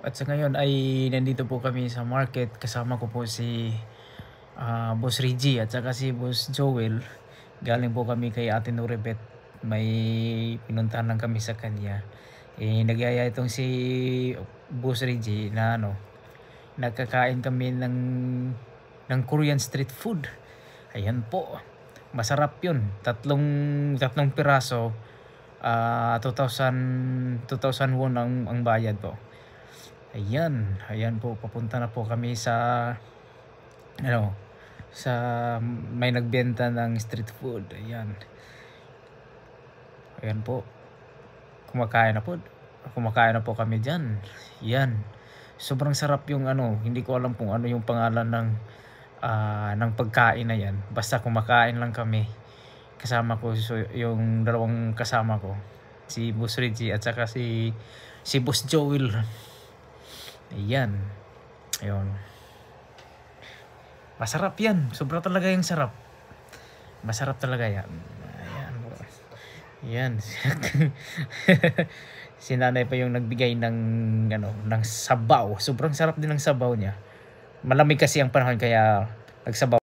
At sa ngayon ay nandito po kami sa market, kasama ko po si Boss Reggie at saka si Boss Joel. Galing po kami kay Ate Noribet, may pinuntahan lang kami sa kanya. Nagyaya itong si Boss Reggie na nagkakain kami ng Korean street food. Ayan po, masarap yun. Tatlong piraso, 2,001 ang bayad po. Ayan po, papunta na po kami sa sa may nagbenta ng street food. Ayan po, kumakain na po kami diyan. Yan, sobrang sarap yung hindi ko alam kung ano yung pangalan ng pagkain na yan, basta kumakain lang kami kasama ko, yung dalawang kasama ko, si Boss Reggie at saka si Boss Joel. Ayun. Masarap yan. Sobra talaga yung sarap. Masarap talaga yan. Ayan. Si nanay pa yung nagbigay ng sabaw. Sobrang sarap din ng sabaw niya. Malamig kasi ang panahon kaya nagsabaw.